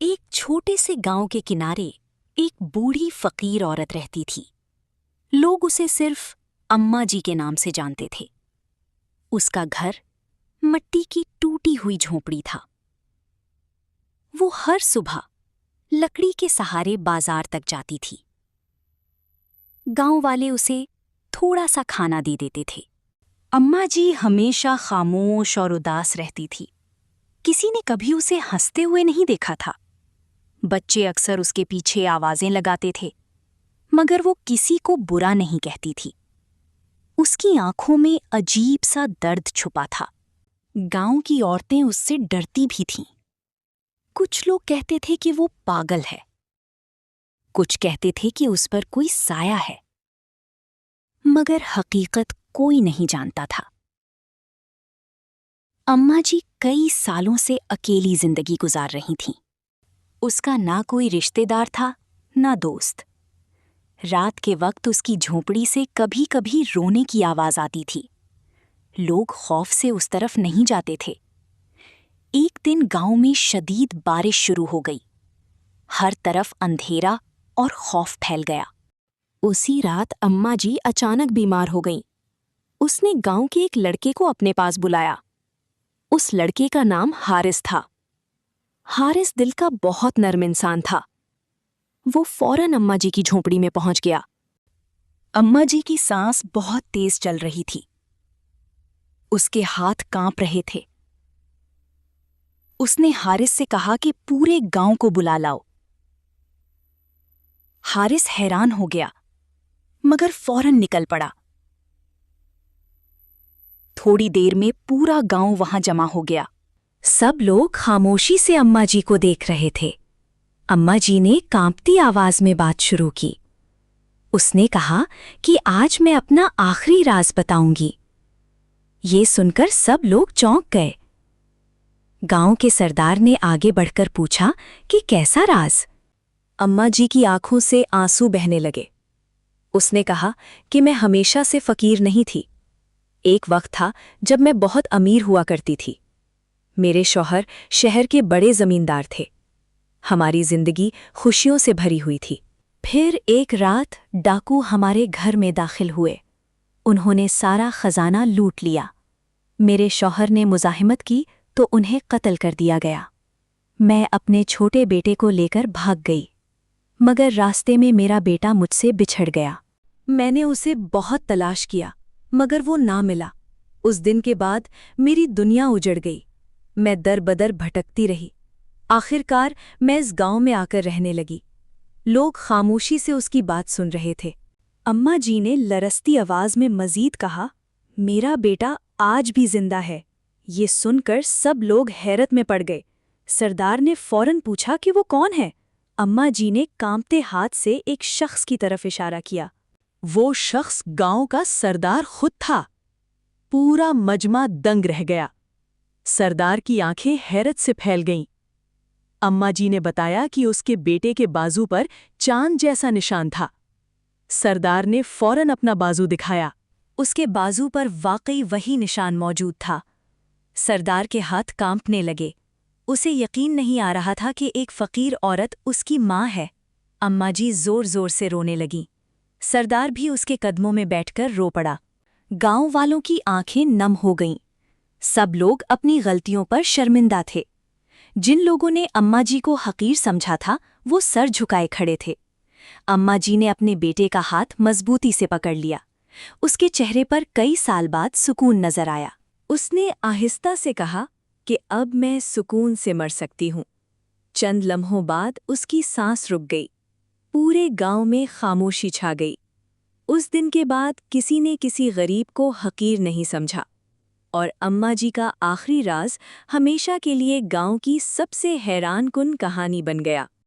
एक छोटे से गांव के किनारे एक बूढ़ी फकीर औरत रहती थी। लोग उसे सिर्फ अम्मा जी के नाम से जानते थे। उसका घर मिट्टी की टूटी हुई झोंपड़ी था। वो हर सुबह लकड़ी के सहारे बाजार तक जाती थी। गांव वाले उसे थोड़ा सा खाना दे देते थे। अम्मा जी हमेशा खामोश और उदास रहती थी। किसी ने कभी उसे हंसते हुए नहीं देखा था। बच्चे अक्सर उसके पीछे आवाजें लगाते थे, मगर वो किसी को बुरा नहीं कहती थी। उसकी आंखों में अजीब सा दर्द छुपा था। गांव की औरतें उससे डरती भी थीं। कुछ लोग कहते थे कि वो पागल है, कुछ कहते थे कि उस पर कोई साया है, मगर हकीकत कोई नहीं जानता था। अम्मा जी कई सालों से अकेली जिंदगी गुजार रही थीं। उसका ना कोई रिश्तेदार था, ना दोस्त। रात के वक्त उसकी झोंपड़ी से कभी कभी रोने की आवाज आती थी। लोग खौफ से उस तरफ नहीं जाते थे। एक दिन गांव में शदीद बारिश शुरू हो गई। हर तरफ अंधेरा और खौफ फैल गया। उसी रात अम्मा जी अचानक बीमार हो गईं। उसने गांव के एक लड़के को अपने पास बुलाया। उस लड़के का नाम हारिस था। हारिस दिल का बहुत नर्म इंसान था। वो फौरन अम्मा जी की झोंपड़ी में पहुंच गया। अम्मा जी की सांस बहुत तेज चल रही थी। उसके हाथ कांप रहे थे। उसने हारिस से कहा कि पूरे गांव को बुला लाओ। हारिस हैरान हो गया, मगर फौरन निकल पड़ा। थोड़ी देर में पूरा गांव वहां जमा हो गया। सब लोग खामोशी से अम्मा जी को देख रहे थे। अम्मा जी ने कांपती आवाज में बात शुरू की। उसने कहा कि आज मैं अपना आखिरी राज बताऊंगी। ये सुनकर सब लोग चौंक गए। गांव के सरदार ने आगे बढ़कर पूछा कि कैसा राज? अम्मा जी की आंखों से आंसू बहने लगे। उसने कहा कि मैं हमेशा से फकीर नहीं थी। एक वक्त था जब मैं बहुत अमीर हुआ करती थी। मेरे शौहर शहर के बड़े जमींदार थे। हमारी जिंदगी खुशियों से भरी हुई थी। फिर एक रात डाकू हमारे घर में दाखिल हुए। उन्होंने सारा खजाना लूट लिया। मेरे शौहर ने मुज़ाहिमत की तो उन्हें कत्ल कर दिया गया। मैं अपने छोटे बेटे को लेकर भाग गई, मगर रास्ते में मेरा बेटा मुझसे बिछड़ गया। मैंने उसे बहुत तलाश किया, मगर वो ना मिला। उस दिन के बाद मेरी दुनिया उजड़ गई। मैं दर बदर भटकती रही। आखिरकार मैं इस गांव में आकर रहने लगी। लोग खामोशी से उसकी बात सुन रहे थे। अम्मा जी ने लरसती आवाज में मजीद कहा, मेरा बेटा आज भी जिंदा है। ये सुनकर सब लोग हैरत में पड़ गए। सरदार ने फौरन पूछा कि वो कौन है। अम्मा जी ने कांपते हाथ से एक शख्स की तरफ इशारा किया। वो शख्स गांव का सरदार खुद था। पूरा मजमा दंग रह गया। सरदार की आंखें हैरत से फैल गईं। अम्मा जी ने बताया कि उसके बेटे के बाजू पर चांद जैसा निशान था। सरदार ने फौरन अपना बाजू दिखाया। उसके बाजू पर वाकई वही निशान मौजूद था। सरदार के हाथ कांपने लगे। उसे यकीन नहीं आ रहा था कि एक फकीर औरत उसकी माँ है। अम्मा जी जोर जोर से रोने लगीं। सरदार भी उसके कदमों में बैठकर रो पड़ा। गांव वालों की आंखें नम हो गईं। सब लोग अपनी गलतियों पर शर्मिंदा थे। जिन लोगों ने अम्मा जी को हकीर समझा था, वो सर झुकाए खड़े थे। अम्मा जी ने अपने बेटे का हाथ मजबूती से पकड़ लिया। उसके चेहरे पर कई साल बाद सुकून नजर आया। उसने आहिस्ता से कहा कि अब मैं सुकून से मर सकती हूँ। चंद लम्हों बाद उसकी सांस रुक गई। पूरे गांव में खामोशी छा गई। उस दिन के बाद किसी ने किसी गरीब को हकीर नहीं समझा, और अम्मा जी का आखिरी राज हमेशा के लिए गांव की सबसे हैरानकुन कहानी बन गया।